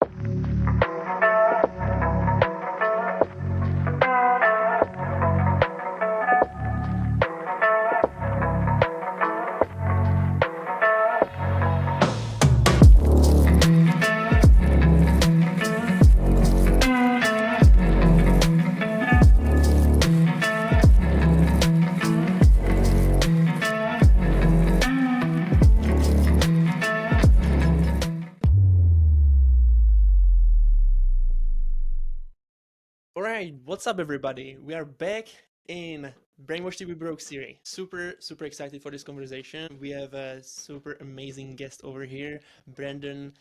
All right, what's up, everybody? We are back in Brainwash to be Broke series. Super excited for this conversation. We have a super amazing guest over here, Brandon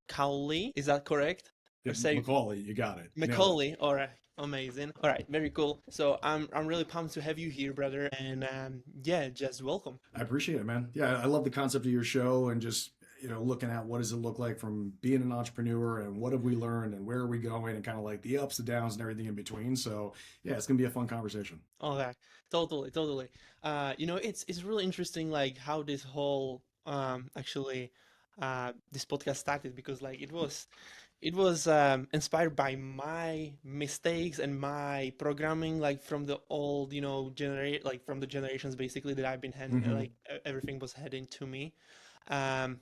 Cowley. Is that correct? Or Yeah, say McCauley, you got it. Nailed it. McCauley? All right, amazing. All right, very cool. So I'm really pumped to have you here, brother. And yeah, just welcome. I appreciate it, man. Yeah, I love the concept of your show and just, looking at what does it look like from being an entrepreneur and what have we learned and where are we going and kind of like the ups, the downs, and everything in between. So, yeah, it's going to be a fun conversation. Okay, totally. It's really interesting, like how this whole actually this podcast started because like it was inspired by my mistakes and my programming, like from the old, generate like from the generations basically that I've been Hmm. like everything was heading to me. Um,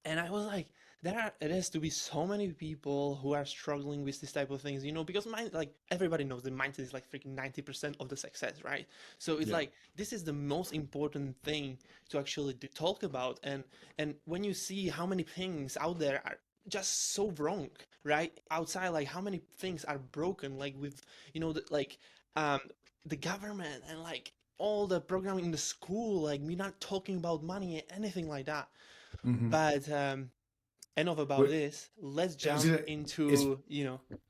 and I was like, it has to be so many people who are struggling with this type of things, because mind, like everybody knows the mindset is like freaking 90% of the success, right? So it's Yeah. like this is the most important thing to actually talk about, and when you see how many things out there are just so wrong, right? Outside, like how many things are broken, like with like um the government and like all the programming in the school, like we're not talking about money, anything like that. Hmm. But enough about But this. Let's I was jump gonna, it's into,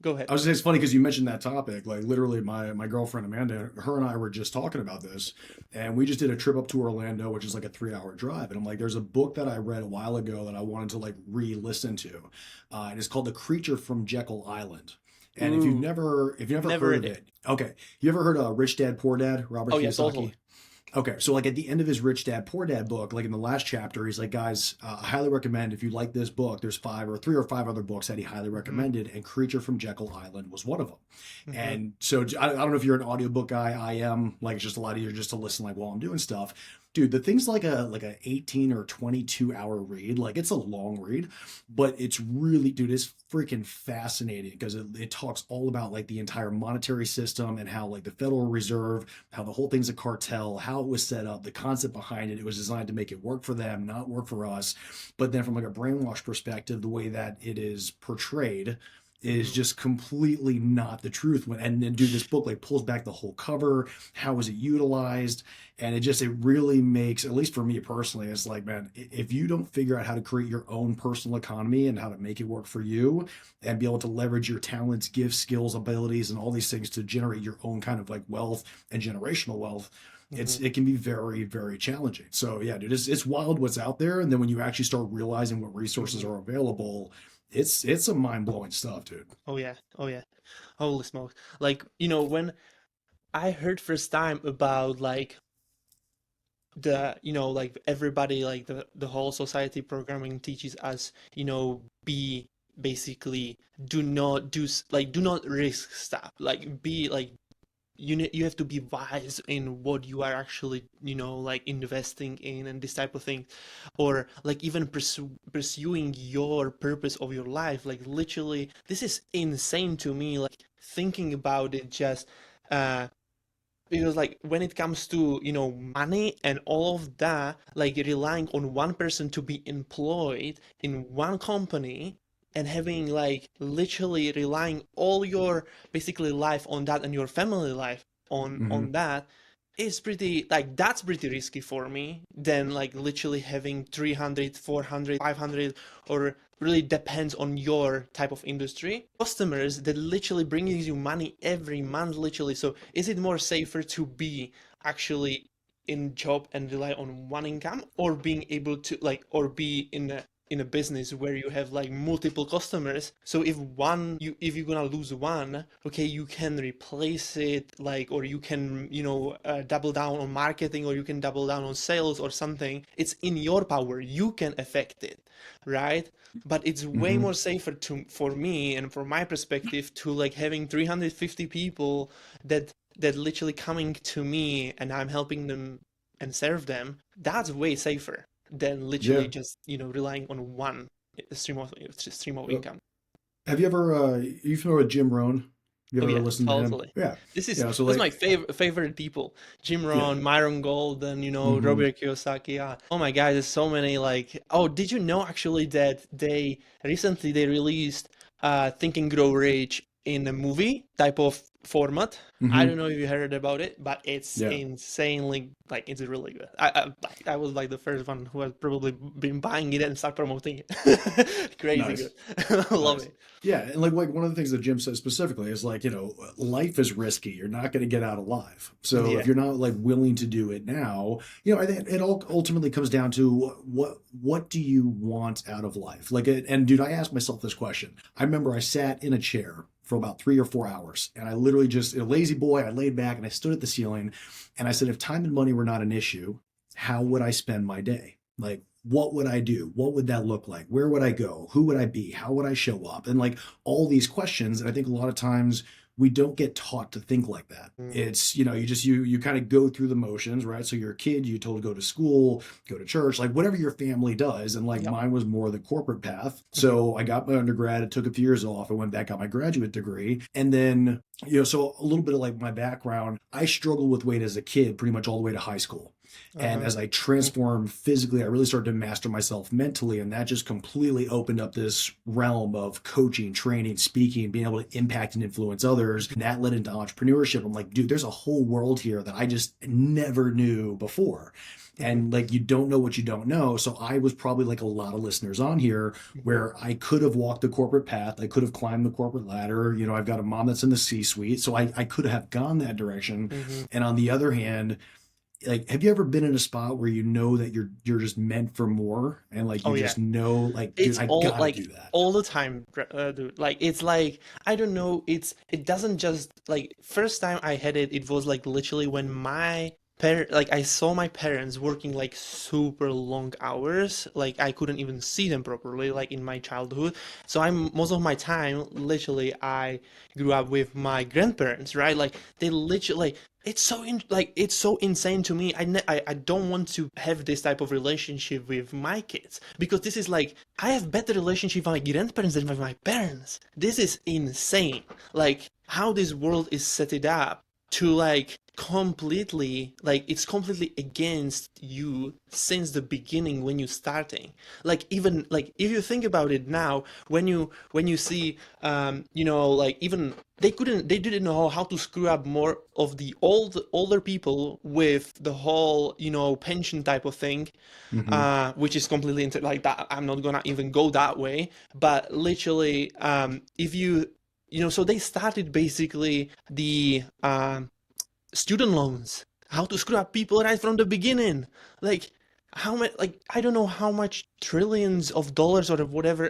go ahead. I was gonna say it's funny because you mentioned that topic. Like literally, my girlfriend Amanda, her and I were just talking about this, and we just did a trip up to Orlando, which is like a 3 hour drive. And I'm like, there's a book that I read a while ago that I wanted to like re-listen to, and it's called The Creature from Jekyll Island. And Ooh, if you've never never heard read of it. it, okay, you ever heard of Rich Dad Poor Dad, Robert Oh yeah, totally. Kiyosaki? Okay, so like at the end of his Rich Dad Poor Dad book, like in the last chapter, he's like, guys, I highly recommend if you like this book. There's five or three or five other books that he highly Mm-hmm. recommended, and Creature from Jekyll Island was one of them. Mm-hmm. And so I don't know if you're an audiobook guy. I am. Like it's just a lot easier just to listen like while I'm doing stuff. Dude, the thing's like a 18 or 22 hour read. Like it's a long read, but it's really, dude, it's freaking fascinating because it talks all about like the entire monetary system and how like the Federal Reserve, how the whole thing's a cartel, how it was set up, the concept behind it. It was designed to make it work for them, not work for us. But then from like a brainwash perspective, the way that it is portrayed is Mm-hmm. just completely not the truth. And then dude, this book like pulls back the whole cover. How was it utilized? And it really makes, at least for me personally, it's like, man, if you don't figure out how to create your own personal economy and how to make it work for you and be able to leverage your talents, gifts, skills, abilities, and all these things to generate your own kind of like wealth and generational wealth, Mm-hmm. it can be very, very challenging. So yeah, dude, it's wild what's out there. And then when you actually start realizing what resources Mm-hmm. are available, it's some mind blowing stuff, dude. Oh yeah. Oh yeah. Holy smokes. Like, when I heard first time about like like everybody, like the whole society programming teaches us, be basically do not risk stuff, like be like you have to be wise in what you are actually like investing in and this type of thing, or like even pursuing your purpose of your life. Like literally this is insane to me, like thinking about it, just uh because like when it comes to money and all of that, like relying on one person to be employed in one company and having like literally relying all your basically life on that and your family life on Hmm. that is pretty, like that's pretty risky for me than like literally having 300, 400, 500, or really depends on your type of industry customers that literally brings you money every month literally. So is it more safer to be actually in job and rely on one income, or being able to like, or be in a in a business where you have like multiple customers. So if you're gonna lose one, okay, you can replace it, like, or you can, double down on marketing, or you can double down on sales or something. It's in your power. You can affect it, right? But it's way Hmm. more safer for me and from my perspective to like having 350 people that literally coming to me and I'm helping them and serve them. That's way safer than literally Yeah. just relying on one stream of Uh, income. have you ever, are you familiar with Jim Rohn? You Oh ever yeah, listened to him? totally. Yeah. This is Yeah. So that's like, my favorite people. Jim yeah. Rohn, Myron Golden, Hmm. Robert Kiyosaki. Yeah. Oh my God, there's so many like. Oh, did you know actually that they recently they released Think and Grow Rich in a movie type of format? I don't Hmm. know if you heard about it, but it's Yeah. insanely like it's really good. I was like the first one who has probably been buying it and start promoting it. Crazy good. Nice. Love Nice. it. Yeah, and like one of the things that Jim says specifically is like, life is risky. You're not going to get out alive. So if Yeah. you're not like willing to do it now, I think it all ultimately comes down to what do you want out of life? Like, and dude, I asked myself this question. I remember I sat in a chair for about 3 or 4 hours, and I literally just a lazy boy. I laid back and I stood at the ceiling, and I said, if time and money were not an issue, how would I spend my day? Like, what would I do? What would that look like? Where would I go? Who would I be? How would I show up? And like all these questions. And I think a lot of times we don't get taught to think like that. Mm. It's, you kind of go through the motions, right? So you're a kid, you're told to go to school, go to church, like whatever your family does. And like Yep. mine was more the corporate path. Mhm. So I got my undergrad, I took a few years off, I went back, got my graduate degree. And then, so a little bit of like my background, I struggled with weight as a kid, pretty much all the way to high school. And Uh-huh. as I transformed physically, I really started to master myself mentally. And that just completely opened up this realm of coaching, training, speaking, being able to impact and influence others. And that led into entrepreneurship. I'm like, dude, there's a whole world here that I just never knew before. Mhm. And like, you don't know what you don't know. So I was probably like a lot of listeners on here Mhm. where I could have walked the corporate path. I could have climbed the corporate ladder. I've got a mom that's in the C-suite. So I could have gone that direction. Mhm. And on the other hand, like, have you ever been in a spot where you know that you're just meant for more, and like you Oh yeah. just know, like, dude, It's I all gotta like do that. all the time, dude. Like it's like I don't know. It doesn't just like first time I had it. It was like literally when my parent like I saw my parents working like super long hours. Like I couldn't even see them properly. Like in my childhood. So I'm most of my time literally I grew up with my grandparents, right? Like they literally like it's so insane to me. I don't want to have this type of relationship with my kids because this is like I have better relationship with my grandparents than with my parents. This is insane. Like how this world is set it up to like completely like it's completely against you since the beginning when you're starting. Like even like if you think about it now, when you see like even they didn't know how to screw up more of the older people with the whole pension type of thing, Hmm. which is completely like that. I'm not gonna even go that way, but literally, if so they started basically the student loans, how to screw up people right from the beginning. Like how much? Like I don't know how much trillions of dollars or whatever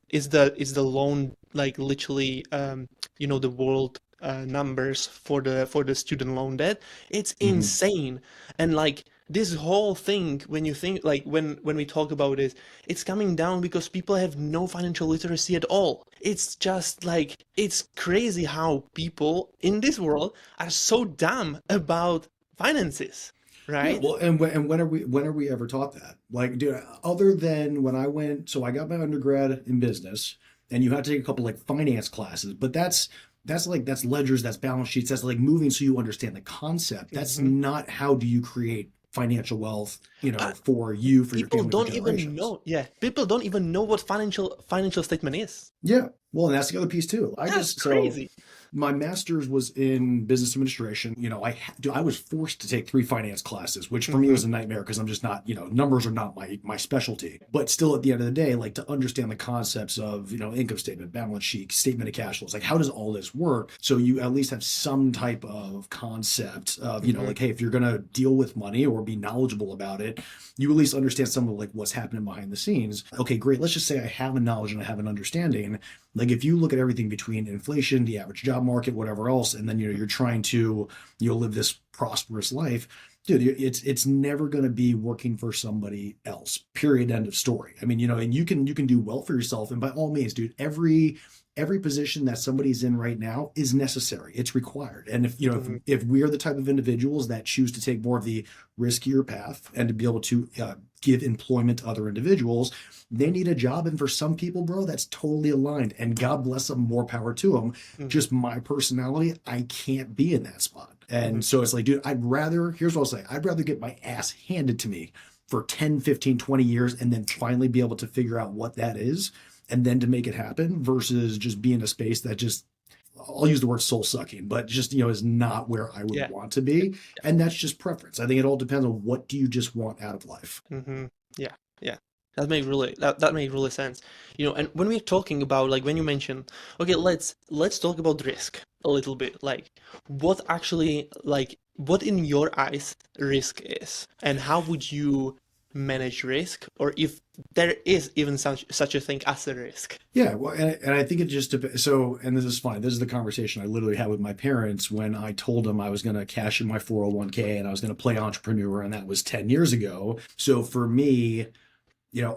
is the loan. Like literally, the world numbers for the student loan debt. It's Hmm. insane, and like this whole thing when you think like when we talk about it, it's coming down because people have no financial literacy at all. It's just like it's crazy how people in this world are so dumb about finances, Yeah, right? well, and when are we ever taught that? Like, dude, other than when I went, so I got my undergrad in business, and you had to take a couple like finance classes, but that's ledgers, that's balance sheets, that's like moving so you understand the concept. That's Hmm. not how do you create financial wealth, Uh, for you, for your People family, for don't even generations. know. Yeah, people don't even know what financial statement is. Yeah. Well, and that's the other piece too. I That's just so crazy. My master's was in business administration. I was forced to take 3 finance classes, which for me was a nightmare because I'm just not, numbers are not my specialty. But still, at the end of the day, like, to understand the concepts of, income statement, balance sheet, statement of cash flows, like, how does all this work? So you at least have some type of concept of, like, hey, if you're going to deal with money or be knowledgeable about it, you at least understand some of, like, what's happening behind the scenes. Okay, great. Let's just say I have a knowledge and I have an understanding. Like, if you look at everything between inflation, the average job market, whatever else, and then you're trying to live this prosperous life, dude, it's never going to be working for somebody else. Period. End of story. I mean, and you can do well for yourself, and by all means, dude, every position that somebody's in right now is necessary. It's required. And if we are the type of individuals that choose to take more of the riskier path and to be able to give employment to other individuals, they need a job. And for some people, bro, that's totally aligned. And God bless them, more power to them. Just my personality, I can't be in that spot. And so it's like, dude, here's what I'll say. I'd rather get my ass handed to me for 10, 15, 20 years and then finally be able to figure out what that is and then to make it happen versus just be in a space that just, I'll use the word soul sucking, but just, is not where I would want to be. And that's just preference. I think it all depends on what do you just want out of life. Yeah. That makes really sense. And when we're talking about, like, when you mention, okay, let's talk about risk a little bit. Like, what actually, like, what in your eyes risk is, and how would you manage risk, or if there is even such a thing as a risk? Yeah, well, and I think it just depends. So, and this is funny. This is the conversation I literally had with my parents when I told them I was going to cash in my 401k and I was going to play entrepreneur, and that was 10 years ago. So for me,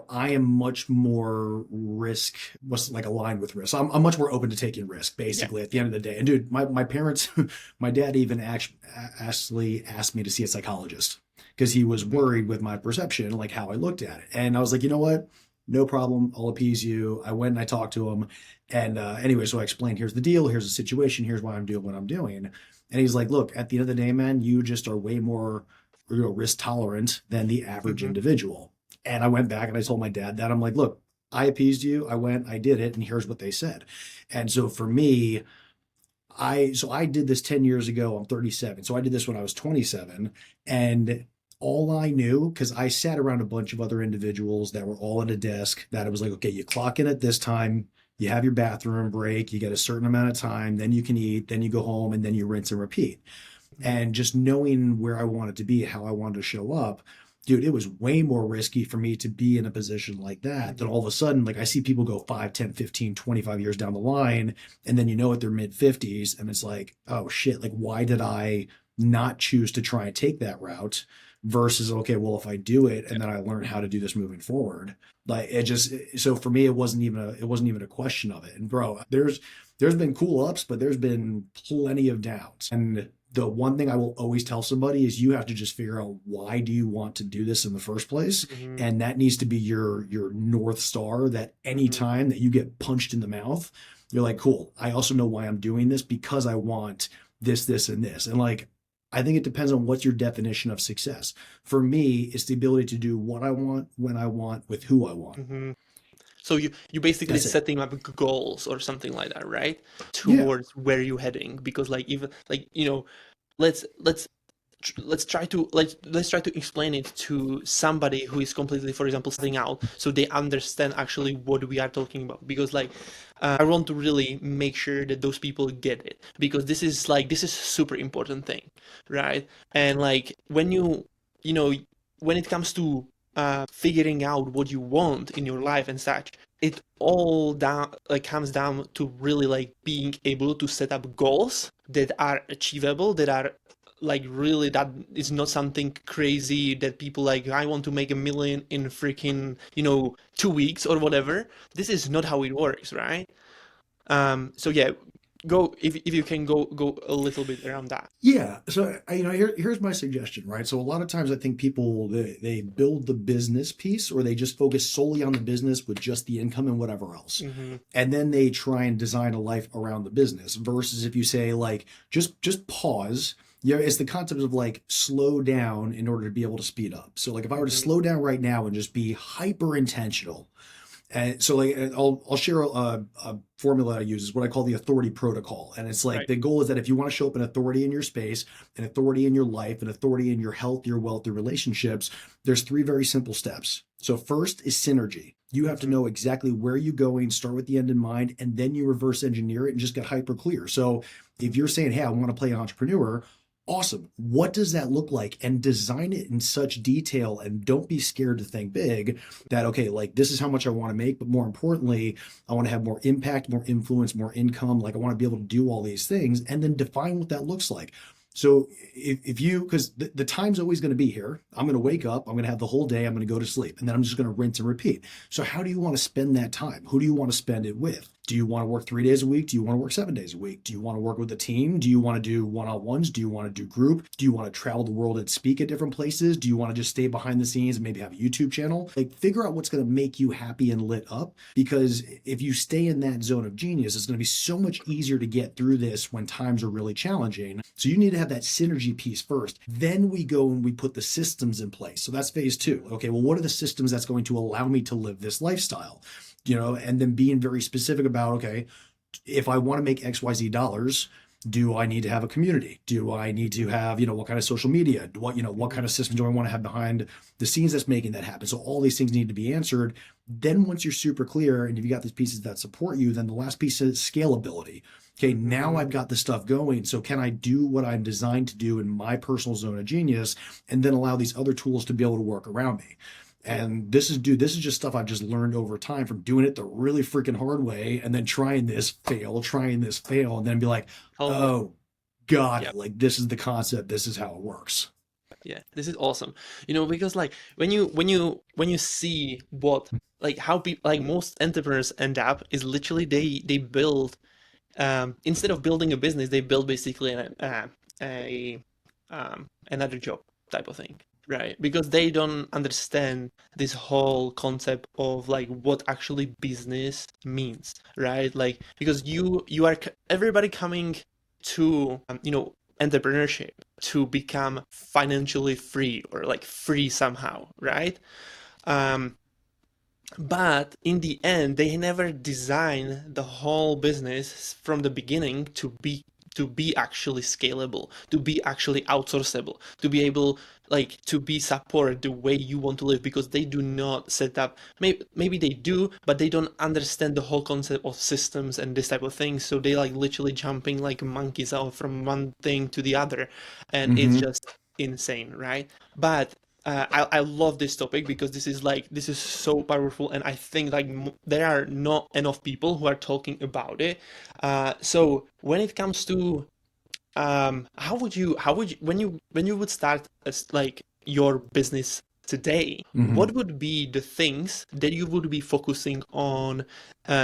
I am much more aligned with risk. I'm much more open to taking risk, basically, at the end of the day. And dude, my parents, my dad even actually asked me to see a psychologist because he was worried with my perception, like how I looked at it. And I was like, you know what? No problem. I'll appease you. I went and I talked to him. And anyway, so I explained, here's the deal. Here's the situation. Here's why I'm doing what I'm doing. And he's like, look, at the end of the day, man, you just are way more risk tolerant than the average individual. And I went back and I told my dad that. I'm like, look, I appeased you. I went, I did it. And here's what they said. And so for me, I did this 10 years ago. I'm 37. So I did this when I was 27. And all I knew, because I sat around a bunch of other individuals that were all at a desk, that it was like, okay, you clock in at this time, you have your bathroom break, you get a certain amount of time, then you can eat, then you go home, and then you rinse and repeat. And just knowing where I wanted to be, how I wanted to show up, dude, it was way more risky for me to be in a position like that than all of a sudden, like, I see people go 5, 10, 15, 25 years down the line, and then at their mid 50s, and it's like, oh shit, like, why did I not choose to try and take that route versus, okay, well, if I do it and then I learn how to do this moving forward, like, so for me, it wasn't even a question of it. And bro, there's been cool ups, but there's been plenty of downs. And the one thing I will always tell somebody is you have to just figure out, why do you want to do this in the first place? And that needs to be your North Star, that any time that you get punched in the mouth, you're like, cool, I also know why I'm doing this, because I want this, this, and this. And like, I think it depends on what's your definition of success. For me, it's the ability to do what I want, when I want, with who I want. So you basically setting up goals or something like that, right? Towards where you're heading, because like, even like, let's try to explain it to somebody who is completely, for example, starting out, so they understand actually what we are talking about. Because like, I want to really make sure that those people get it, because this is a super important thing, right? And like, when when it comes to figuring out what you want in your life and such, it all comes down to really like being able to set up goals that are achievable, that are like, really, that is not something crazy that people like, I want to make $1 million in freaking 2 weeks or whatever. This is not how it works, right? So yeah, go if you can go a little bit around that. Yeah. So, here's my suggestion, right? So a lot of times I think people, they build the business piece, or they just focus solely on the business with just the income and whatever else. And then they try and design a life around the business, versus if you say like, just pause. It's the concept of like, slow down in order to be able to speed up. So like, if I were to slow down right now and just be hyper intentional And so like I'll share a formula I use is what I call the authority protocol. And it's like Right. the goal is that if you want to show up an authority in your space, an authority in your life, an authority in your health, your wealth, your relationships, there's three very simple steps. So first is synergy. You have to Mhm. know exactly where you're going, start with the end in mind, and then you reverse engineer it and just get hyper clear. So if you're saying, hey, I want to play an entrepreneur, awesome. What does that look like? And design it in such detail, and don't be scared to think big that, okay, like this is how much I want to make, but more importantly, I want to have more impact, more influence, more income. Like I want to be able to do all these things and then define what that looks like. So if you, because the time's always going to be here, I'm going to wake up, I'm going to have the whole day, I'm going to go to sleep, and then I'm just going to rinse and repeat. So how do you want to spend that time? Who do you want to spend it with? Do you want to work 3 days a week? Do you want to work 7 days a week? Do you want to work with a team? Do you want to do one-on-ones? Do you want to do group? Do you want to travel the world and speak at different places? Do you want to just stay behind the scenes and maybe have a YouTube channel? Like figure out what's going to make you happy and lit up, because if you stay in that zone of genius, it's going to be so much easier to get through this when times are really challenging. So you need to have that synergy piece first. Then we go and we put the systems in place. So that's phase two. Okay, well, what are the systems that's going to allow me to live this lifestyle? And then being very specific about, okay, if I want to make XYZ dollars, do I need to have a community? Do I need to have, what kind of social media? What kind of system do I want to have behind the scenes that's making that happen? So all these things need to be answered. Then once you're super clear and you've got these pieces that support you, then the last piece is scalability. Okay, now I've got the stuff going. So can I do what I'm designed to do in my personal zone of genius and then allow these other tools to be able to work around me? And this is just stuff I've just learned over time from doing it the really freaking hard way and then trying this fail, and then be like, Totally. oh, got Yeah. it. Like this is the concept. This is how it works. Yeah, this is awesome. Because like when you see what like how people like most entrepreneurs end up is literally they build instead of building a business, they build basically a another job type of thing, right? Because they don't understand this whole concept of like what actually business means, right? Like because you are everybody coming to entrepreneurship to become financially free or like free somehow, right? Um, but in the end, they never design the whole business from the beginning to be actually scalable, to be actually outsourceable, to be able like to be supported the way you want to live because they do not set up maybe they do, but they don't understand the whole concept of systems and this type of thing. So they like literally jumping like monkeys out from one thing to the other, and it's Mm-hmm. just insane, right? But I love this topic because this is so powerful, and I think like there are not enough people who are talking about it. So when it comes to how would you when you would start as like your business today, Mm-hmm. what would be the things that you would be focusing on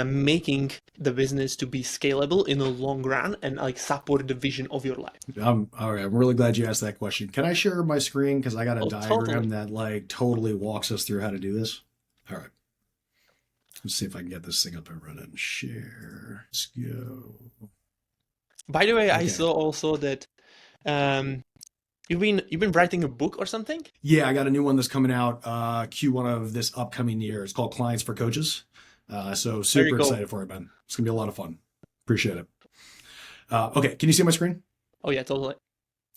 making the business to be scalable in the long run and like support the vision of your life? All right. I'm really glad you asked that question. Can I share my screen? Because I got a Oh, diagram totally. that like totally walks us through how to do this. All right. Let's see if I can get this thing up and running. Share. Let's go. By the way, I Okay. saw also that um, you've been writing a book or something? Yeah, I got a new one that's coming out Q1 of this upcoming year. It's called Clients for Coaches. So Very super cool. excited for it, man. It's gonna be a lot of fun. Appreciate it. Okay, can you see my screen? Oh yeah, totally.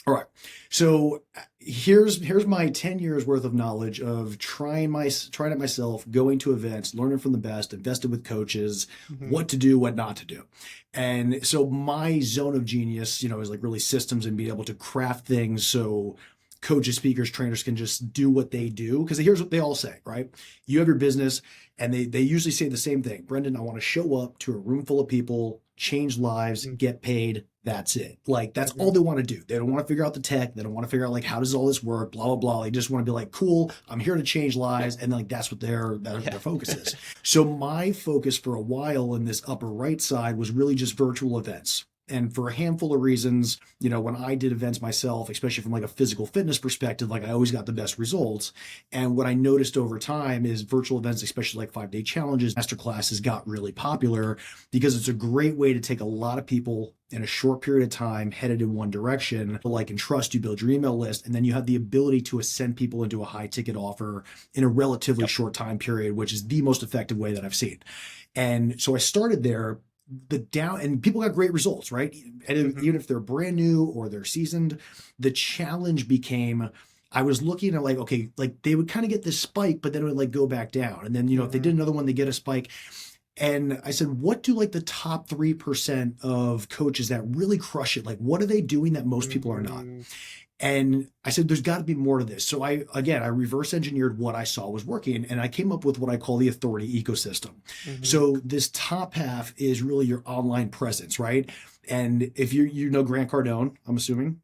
All right. So here's my 10 years worth of knowledge of trying it myself, going to events, learning from the best, invested with coaches, Hmm. what to do, what not to do. And so my zone of genius, is like really systems and being able to craft things so coaches, speakers, trainers can just do what they do. Because here's what they all say, right? You have your business and they usually say the same thing. Brendan, I want to show up to a room full of people, change lives, get paid. That's it. Like that's all Hmm. they want to do. They don't want to figure out the tech. They don't want to figure out like how does all this work, blah blah blah. They just want to be like, cool, I'm here to change lives, and like that's what their Yeah. focus is. So my focus for a while in this upper right side was really just virtual events. And for a handful of reasons, when I did events myself, especially from like a physical fitness perspective, like I always got the best results. And what I noticed over time is virtual events, especially like 5-day challenges, master classes got really popular because it's a great way to take a lot of people in a short period of time headed in one direction. Like and trust, you build your email list, and then you have the ability to ascend people into a high ticket offer in a relatively short time period, which is the most effective way that I've seen. And so I started there. And people got great results, right? And even if they're brand new or they're seasoned, the challenge became, I was looking at like, okay, like they would kind of get this spike, but then it would like go back down. And then, if they did another one, they get a spike. And I said, what do like the top 3% of coaches that really crush it? Like, what are they doing that most people are not? And I said, there's got to be more to this. So I reverse engineered what I saw was working, and I came up with what I call the authority ecosystem. So this top half is really your online presence, right? And if you know Grant Cardone, I'm assuming.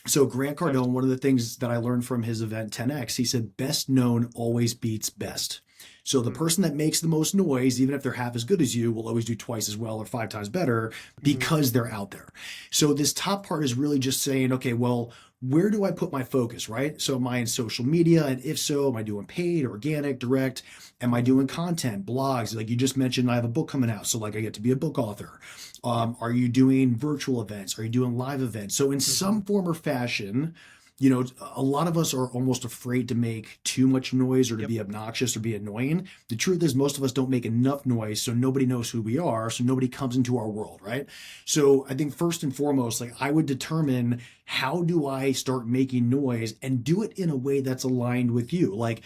So Grant Cardone, one of the things that I learned from his event 10X, he said, best known always beats best. So the person that makes the most noise, even if they're half as good as you, will always do twice as well or 5 times better because they're out there. So this top part is really just saying, okay, well, where do I put my focus, right? So am I in social media? And if so, am I doing paid, organic, direct? Am I doing content, blogs? Like you just mentioned, I have a book coming out. So like I get to be a book author. Are you doing virtual events? Are you doing live events? So in some form or fashion, a lot of us are almost afraid to make too much noise or to be obnoxious or be annoying. The truth is most of us don't make enough noise, so nobody knows who we are, so nobody comes into our world, right? So I think first and foremost, like I would determine, how do I start making noise and do it in a way that's aligned with you? Like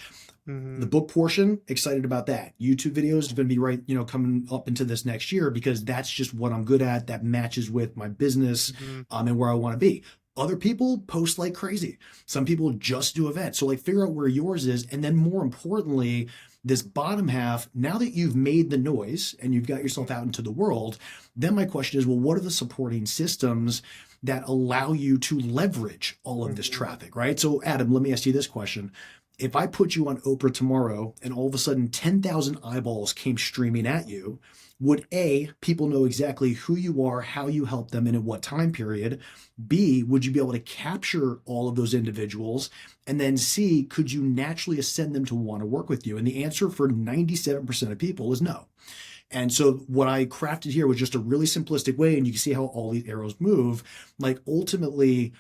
the book portion, excited about that. YouTube videos is going to be coming up into this next year because that's just what I'm good at. That matches with my business and where I want to be. Other people post like crazy. Some people just do events. So like figure out where yours is. And then more importantly, this bottom half, now that you've made the noise and you've got yourself out into the world, then my question is, well, what are the supporting systems that allow you to leverage all of this traffic, right? So Adam, let me ask you this question. If I put you on Oprah tomorrow and all of a sudden 10,000 eyeballs came streaming at you, would A, people know exactly who you are, how you help them, and in what time period? B, would you be able to capture all of those individuals? And then C, could you naturally ascend them to want to work with you? And the answer for 97% of people is no. And so what I crafted here was just a really simplistic way, and you can see how all these arrows move. Like ultimately,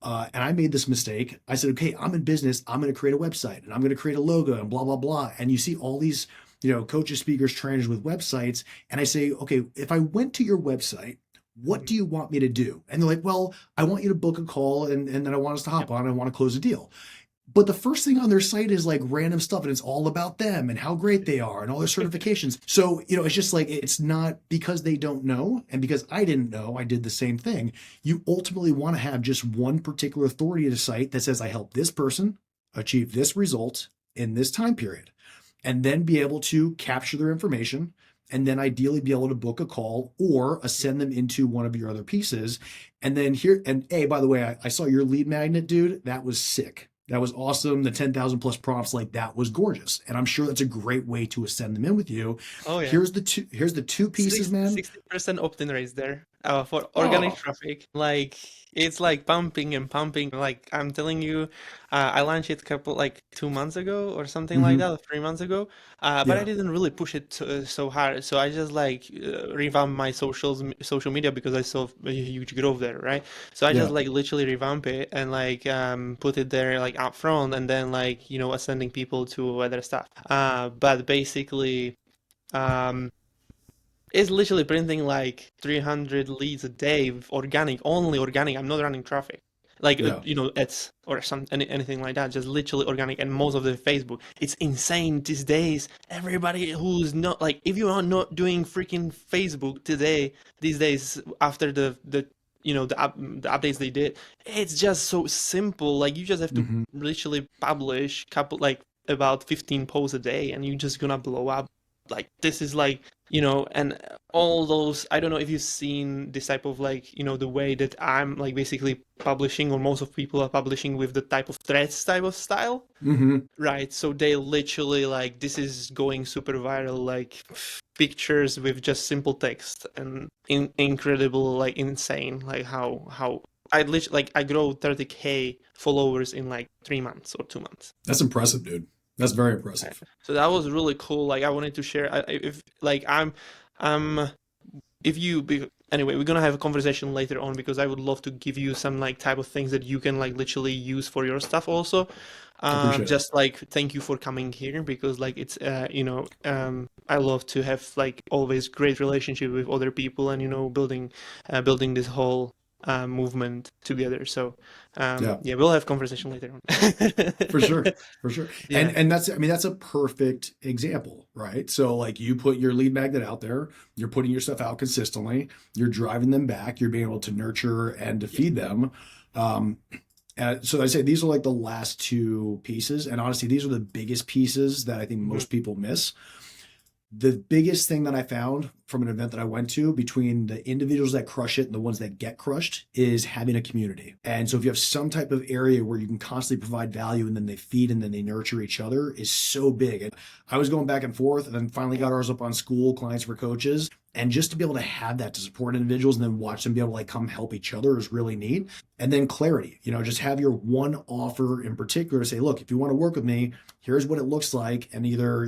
and I made this mistake. I said, okay, I'm in business. I'm going to create a website and I'm going to create a logo and blah, blah, blah. And you see all these coaches, speakers, trainers with websites. And I say, okay, if I went to your website, what do you want me to do? And they're like, well, I want you to book a call and then I want us to hop on and I want to close a deal. But the first thing on their site is like random stuff and it's all about them and how great they are and all their certifications. So, it's just like, it's not because they don't know. And because I didn't know, I did the same thing. You ultimately want to have just one particular authority at a site that says, I help this person achieve this result in this time period. And then be able to capture their information and then ideally be able to book a call or ascend them into one of your other pieces. And then hey, by the way, I saw your lead magnet, dude. That was sick. That was awesome. The 10,000 plus prompts, like that was gorgeous. And I'm sure that's a great way to ascend them in with you. Oh yeah. Here's the two pieces, man. 60% opt-in rates there for organic traffic. Like it's like pumping and pumping. Like I'm telling you, I launched it 2 months ago or something like that, or 3 months ago. But I didn't really push it so hard. So I just revamped my social media because I saw a huge growth there, right? So I just literally revamp it and put it there up front, and then ascending people to other stuff. But basically, it's literally printing 300 leads a day, only organic. I'm not running traffic, ads or anything like that. Just literally organic, and most of the Facebook. It's insane these days. Everybody who's not if you are not doing freaking Facebook these days after the updates they did, it's just so simple. You just have to literally publish about 15 posts a day, and you're just gonna blow up. This is and all those, I don't know if you've seen this type of the way that I'm basically publishing, or most of people are publishing with the type of threads type of style. Right? So they literally this is going super viral. pictures with just simple text and incredible, like insane, like how I literally like I grow 30K followers in like 3 months or 2 months. That's impressive, dude. That's very Right. impressive. So that was really cool. Like I wanted to share. If like I'm if you anyway, we're gonna have a conversation later on because I would love to give you some like type of things that you can like literally use for your stuff also. Appreciate it. Just like thank you for coming here because like it's I love to have like always great relationship with other people and building this whole movement together. So Yeah. yeah, we'll have conversation later on. For sure, for sure. Yeah. And that's, I mean, that's a perfect example, right? So like you put your lead magnet out there, you're putting your stuff out consistently, you're driving them back, you're being able to nurture and to feed them. So I say these are like the last two pieces. And honestly, these are the biggest pieces that I think Mhm. most people miss. The biggest thing that I found from an event that I went to between the individuals that crush it and the ones that get crushed is having a community. And so if you have some type of area where you can constantly provide value and then they feed and then they nurture each other is so big. And I was going back and forth and then finally got ours up on school, clients for coaches. And just to be able to have that to support individuals and then watch them be able to like come help each other is really neat. And then clarity, just have your one offer in particular to say, look, if you want to work with me, here's what it looks like. And either,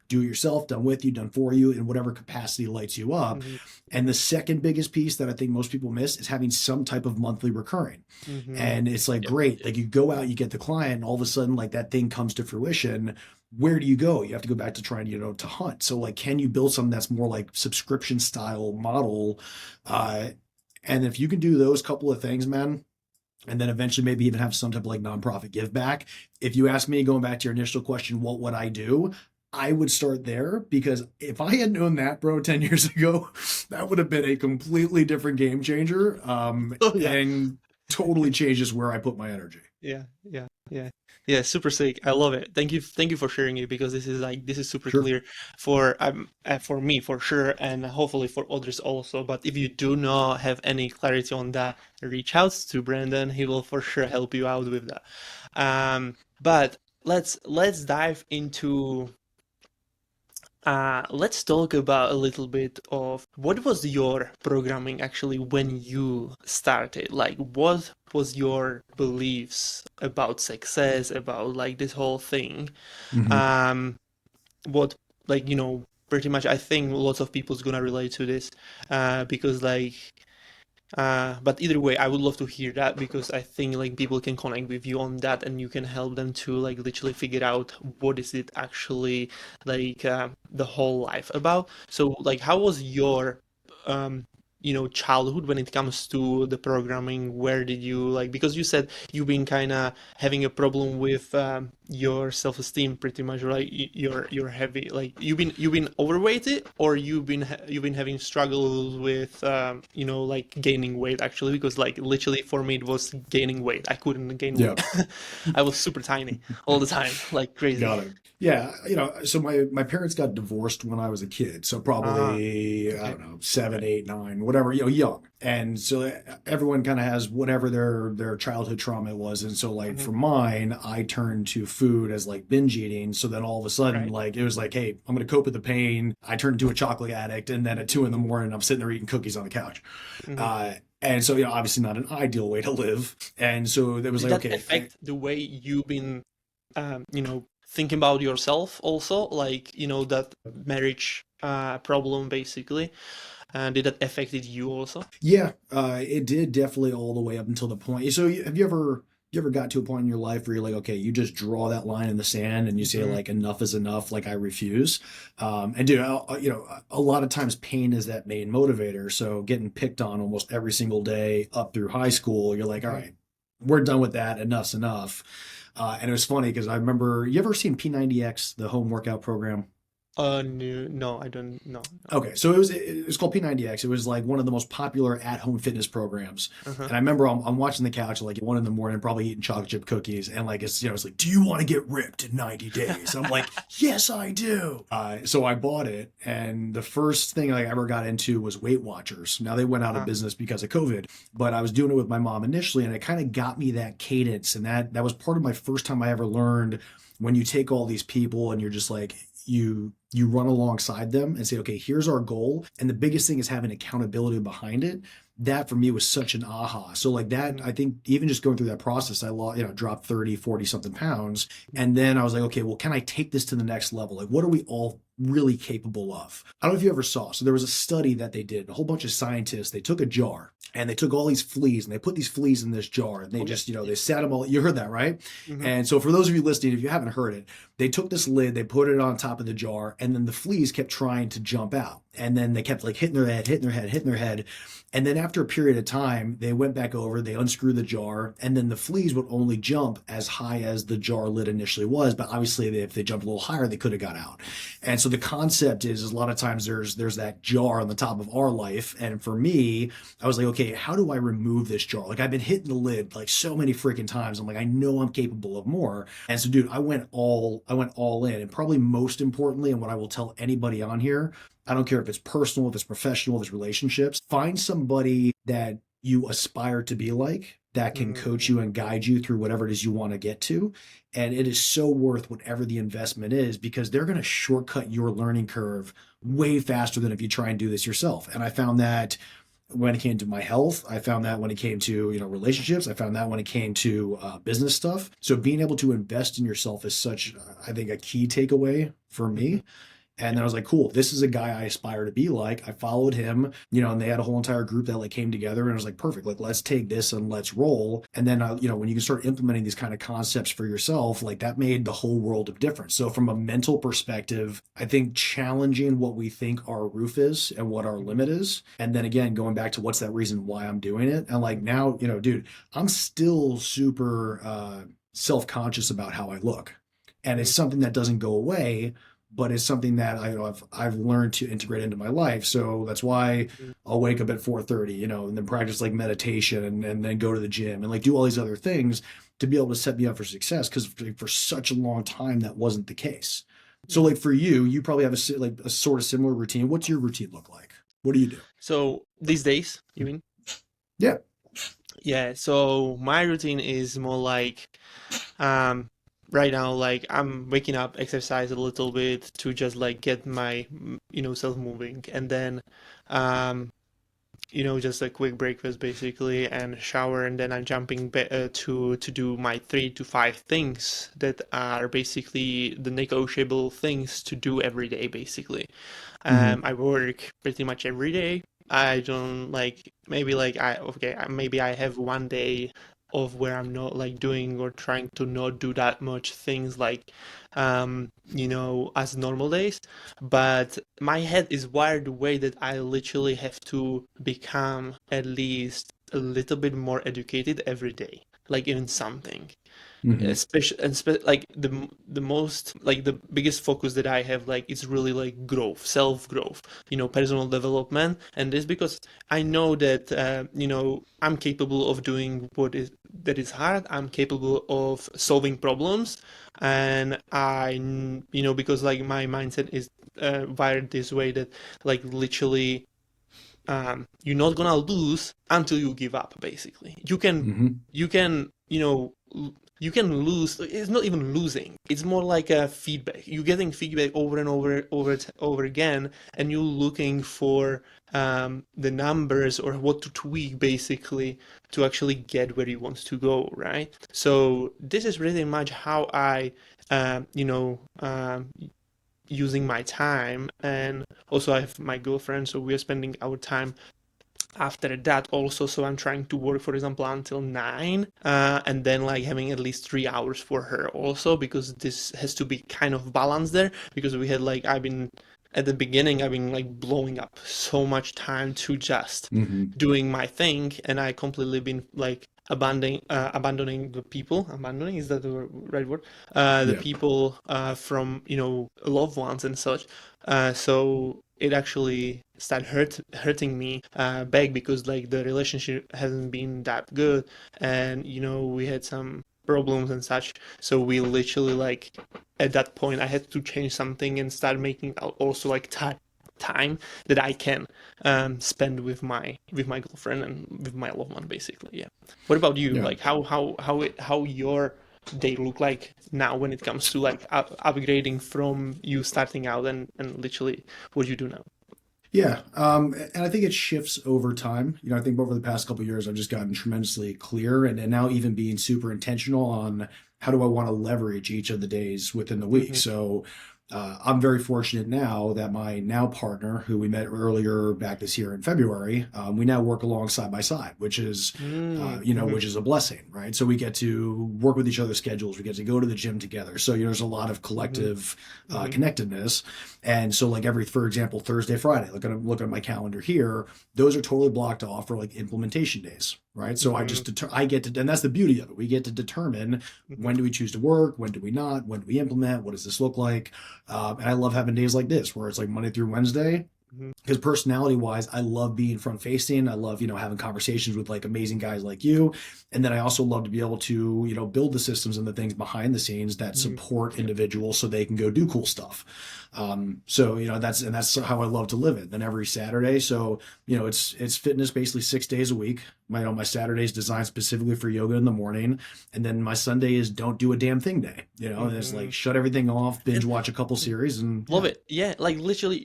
do it yourself, done with you, done for you, in whatever capacity lights you up. Mhm. And the second biggest piece that I think most people miss is having some type of monthly recurring. Mhm. And it's like, Yep. great, like you go out, you get the client, and all of a sudden, like that thing comes to fruition. Where do you go? You have to go back to trying, to hunt. So like, can you build something that's more like subscription style model? And if you can do those couple of things, man, and then eventually maybe even have some type of like nonprofit give back. If you ask me, going back to your initial question, what would I do? I would start there because if I had known that, bro, 10 years ago, that would have been a completely different game changer, Oh yeah. and totally changes where I put my energy. Yeah, super sick. I love it. Thank you for sharing it because this is super Sure. clear for me for sure and hopefully for others also. But if you do not have any clarity on that, reach out to Brandon. He will for sure help you out with that. But let's dive into let's talk about a little bit of what was your programming actually when you started? Like, what was your beliefs about success, about like this whole thing? Mm-hmm. Um, what like, pretty much I think lots of people's gonna relate to this, because like but either way, I would love to hear that because I think like people can connect with you on that and you can help them to like literally figure out what is it actually like the whole life about. So like how was your um childhood when it comes to the programming? Where did you like because you said you've been kind of having a problem with your self-esteem pretty much, right? You're heavy, like you've been overweighted or you've been having struggles with like gaining weight actually because like literally for me it was gaining weight. I couldn't gain Yeah. weight. I was super tiny all the time, like crazy. Got it. Yeah, so my parents got divorced when I was a kid, so Ah, probably I okay. don't know, seven, Right. 8, 9, whatever, young. And so everyone kind of has whatever their childhood trauma was, and so like Hmm. for mine, I turned to food as like binge eating. So then all of a sudden, Right. like it was like, hey, I'm gonna cope with the pain. I turned into a chocolate addict, and then at 2 in the morning, I'm sitting there eating cookies on the couch. Hmm. And so obviously not an ideal way to live. And so it was Did like, that okay, affect the way you've been thinking about yourself also, like, that marriage problem basically? Did that affected you also? yeah, it did definitely all the way up until the point. So have you ever got to a point in your life where you're like, okay, you just draw that line in the sand and you say Hmm. like enough is enough, like I refuse. And dude, a lot of times pain is that main motivator. So getting picked on almost every single day up through high school, you're like, all Hmm. right, we're done with that. Enough's enough. And it was funny because I remember, you ever seen P90X, the home workout program? No, no, I don't, no, no. Okay, so it was called P90X. It was like one of the most popular at-home fitness programs. Uh-huh. And I remember I'm watching the couch at like 1 in the morning, probably eating chocolate chip cookies, and like it's like, do you want to get ripped in 90 days? I'm like, yes, I do. So I bought it, and the first thing I ever got into was Weight Watchers. Now they went out of Uh, business because of COVID, but I was doing it with my mom initially, and it kind of got me that cadence, and that was part of my first time I ever learned when you take all these people and you're just like you you run alongside them and say, okay, here's our goal. And the biggest thing is having accountability behind it. That for me was such an aha. So like that, I think even just going through that process, I lost, dropped 30, 40 something pounds. And then I was like, okay, well, can I take this to the next level? Like, what are we all really capable of? I don't know if you ever saw. So there was a study that they did, a whole bunch of scientists, they took a jar and they took all these fleas and they put these fleas in this jar and they just, they sat them all, you heard that, right? Mm-hmm. And so for those of you listening, if you haven't heard it, they took this lid, they put it on top of the jar, and then the fleas kept trying to jump out. And then they kept like hitting their head. And then after a period of time, they went back over, they unscrewed the jar, and then the fleas would only jump as high as the jar lid initially was. But obviously, if they jumped a little higher, they could have got out. And so the concept is a lot of times there's that jar on the top of our life. And for me, I was like, okay, how do I remove this jar? Like I've been hitting the lid like so many freaking times. I'm like, I know I'm capable of more. And so, dude, I went all in. And probably most importantly, and what I will tell anybody on here, I don't care if it's personal, if it's professional, if it's relationships, find somebody that you aspire to be like that can coach you and guide you through whatever it is you want to get to. And it is so worth whatever the investment is because they're going to shortcut your learning curve way faster than if you try and do this yourself. And I found that when it came to my health, I found that when it came to, relationships, I found that when it came to business stuff. So being able to invest in yourself is such, I think, a key takeaway for me. And then I was like, cool, this is a guy I aspire to be like. I followed him, and they had a whole entire group that like came together and I was like, perfect, like let's take this and let's roll. And then, when you can start implementing these kind of concepts for yourself, like that made the whole world of difference. So from a mental perspective, I think challenging what we think our roof is and what our limit is. And then again, going back to what's that reason why I'm doing it. And like now, dude, I'm still super self-conscious about how I look. And it's something that doesn't go away, but it's something that I've learned to integrate into my life. So that's why I'll wake up at 4:30, and then practice like meditation and then go to the gym and like do all these other things to be able to set me up for success. Because for such a long time, that wasn't the case. So like for you, you probably have a sort of similar routine. What's your routine look like? What do you do? So these days, you mean? Yeah. Yeah. So my routine is more like, right now, like I'm waking up, exercise a little bit to just like get my, self moving, and then, just a quick breakfast basically, and shower, and then I'm jumping to do my 3 to 5 things that are basically the negotiable things to do every day, basically. I work pretty much every day. I don't like maybe I have one day of where I'm not like doing or trying to not do that much things like as normal days, but my head is wired the way that I literally have to become at least a little bit more educated every day, like in something. Especially and like the most like the biggest focus that I have like is really like growth, self growth, personal development. And this because I know that I'm capable of doing that is hard. I'm capable of solving problems, and because like my mindset is wired this way that like literally you're not gonna lose until you give up. Basically, you can you can lose. It's not even losing. It's more like a feedback. You're getting feedback over and over again, and you're looking for the numbers or what to tweak basically to actually get where you want to go, right? So this is pretty much how I, using my time. And also I have my girlfriend, so we are spending our time after that also. So I'm trying to work, for example, until 9, and then like having at least 3 hours for her also, because this has to be kind of balanced there, because we had like at the beginning I've been like blowing up so much time to just doing my thing, and I completely been like abandoning the people. Abandoning, is that the right word? The people from loved ones and such. So it actually started hurting me back, because like the relationship hasn't been that good, and we had some problems and such. So we literally like at that point I had to change something and start making also like time that I can spend with my girlfriend and with my loved one, basically. Yeah. What about you? Yeah. Like how your they look like now when it comes to like upgrading from you starting out and literally what you do now? Yeah, and I think it shifts over time. I think over the past couple of years, I've just gotten tremendously clear, and now even being super intentional on how do I want to leverage each of the days within the week. Hmm. So I'm very fortunate now that my now partner, who we met earlier back this year in February, we now work along side by side, which is, Mm-hmm. which is a blessing, right? So we get to work with each other's schedules. We get to go to the gym together. So, there's a lot of Hmm. collective Hmm. connectedness. And so like for example, Thursday, Friday, look at my calendar here. Those are totally blocked off for like implementation days, right? So Hmm. I get to, and that's the beauty of it. We get to determine Hmm. when do we choose to work, when do we not, when do we implement, what does this look like? And I love having days like this where it's like Monday through Wednesday. Hmm. Because personality wise, I love being front facing. I love, having conversations with like amazing guys like you. And then I also love to be able to, build the systems and the things behind the scenes that Hmm. support Yeah. individuals so they can go do cool stuff. So, that's how I love to live it. Then every Saturday. So, it's fitness basically 6 days a week. My Saturday is designed specifically for yoga in the morning. And then my Sunday is don't do a damn thing day, and it's Hmm. like shut everything off, binge And watch a couple series and love yeah. it. Yeah, like literally,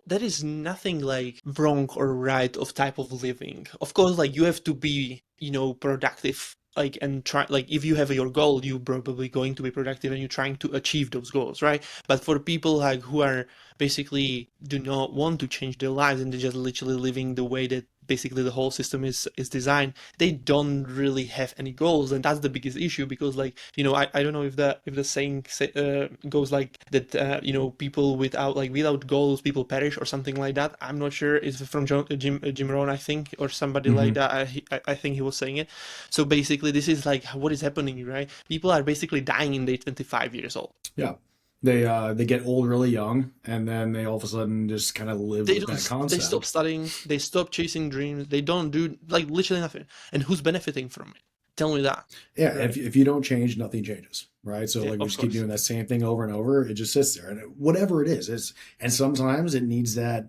there is nothing like wrong or right of type of living. Of course, like you have to be, productive, like and try like if you have your goal, you probably going to be productive and you're trying to achieve those goals, right? But for people like who are basically do not want to change their lives and they're just literally living the way that basically the whole system is designed, they don't really have any goals, and that's the biggest issue because like I don't know if the saying goes like that, people without goals people perish or something like that. I'm not sure. It's from Jim Rohn, I think, or somebody like Hmm. that. I think he was saying it. So basically this is like what is happening, right? People are basically dying in their 25 years old. Yeah. They get old really young and then they all of a sudden just kind of live They with that don't they stop concept. studying, they stop chasing dreams, they don't do like literally nothing. And who's benefiting from it? Tell me that. Yeah, Right. if you don't change, nothing changes, right? So Yeah, like we of just keep course. doing that same thing over and over, it just sits there. And whatever it is, and sometimes it needs that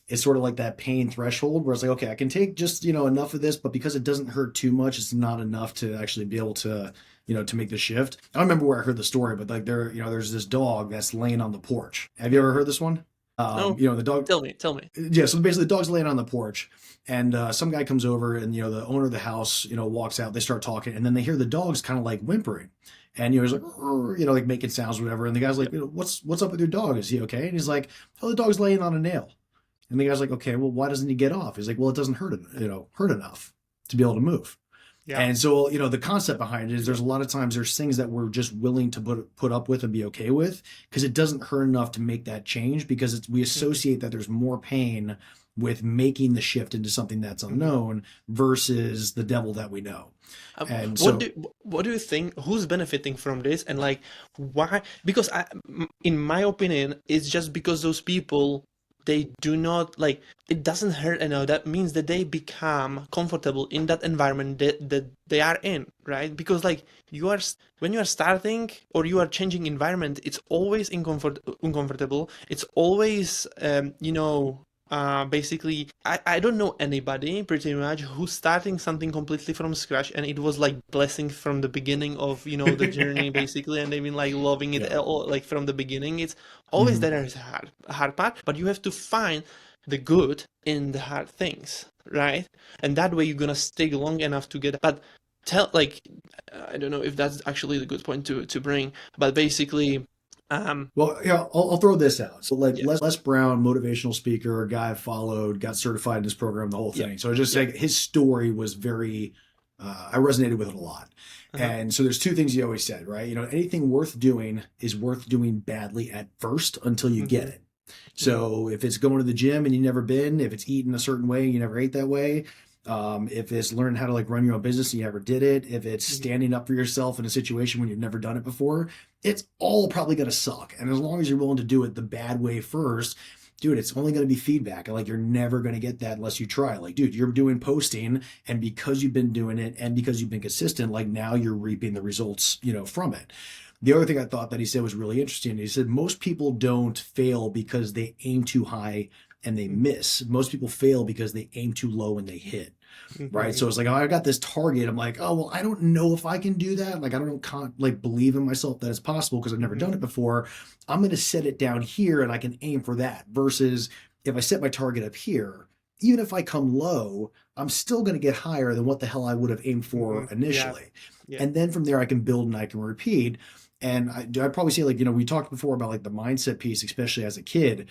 it's sort of like that pain threshold where it's like, okay, I can take just, enough of this, but because it doesn't hurt too much, it's not enough to actually be able to, to make the shift. I don't remember where I heard the story, but like there's this dog that's laying on the porch. Have you ever heard this one? No, The dog, tell me. yeah, so basically the dog's laying on the porch and some guy comes over and, the owner of the house, walks out, they start talking and then they hear the dog's kind of like whimpering. And he's like, "Rrr," like making sounds, or whatever. And the guy's like, Yep. what's up with your dog? Is he okay? And he's like, oh, the dog's laying on a nail. And the guy's like, okay, well, why doesn't he get off? He's like, well, it doesn't hurt enough to be able to move. Yeah. And so, the concept behind it is there's a lot of times there's things that we're just willing to put up with and be okay with because it doesn't hurt enough to make that change because we Hmm. associate that there's more pain with making the shift into something that's Hmm. unknown versus the devil that we know. Uh, And what so, do what do you think? Who's benefiting from this, and like why? Because in my opinion, it's just because those people they do not like it doesn't hurt enough. That means that they become comfortable in that environment that they are in, right? Because like when you are starting or you are changing environment, it's always uncomfortable. It's always basically I don't know anybody pretty much who's starting something completely from scratch and it was like blessing from the beginning of the journey basically, and they've been like loving it yeah. all, like from the beginning. It's always Mhm. there is a hard part, but you have to find the good in the hard things, right? And that way you're gonna stay long enough to get. But tell like I don't know if that's actually the good point to bring, but basically um Well, yeah, I'll throw this out. So, like yeah. Les Brown, motivational speaker, guy I followed, got certified in this program, the whole Yep. thing. So, I just Yep. like his story was very, I resonated with it a lot. Uh-huh. And so, there's two things he always said, right? Anything worth doing is worth doing badly at first until you get Hmm. it. Hmm. So, if it's going to the gym and you've never been, if it's eating a certain way and you never ate that way, if it's learning how to like run your own business and you never did it, if it's Hmm. standing up for yourself in a situation when you've never done it before, it's all probably going to suck. And as long as you're willing to do it the bad way first, dude, it's only going to be feedback. And like, you're never going to get that unless you try. Like, dude, you're doing posting and because you've been doing it and because you've been consistent, like now you're reaping the results, from it. The other thing I thought that he said was really interesting. He said most people don't fail because they aim too high and they miss. Most people fail because they aim too low and they hit. Right. So it's like, oh, I got this target. I'm like, oh, well, I don't know if I can do that. Like, I don't like believe in myself that it's possible because I've never done it before. I'm going to set it down here and I can aim for that. Versus if I set my target up here, even if I come low, I'm still going to get higher than what the hell I would have aimed for initially. Yeah. And then from there, I can build and I can repeat. And I'd probably say, like, we talked before about like the mindset piece, especially as a kid.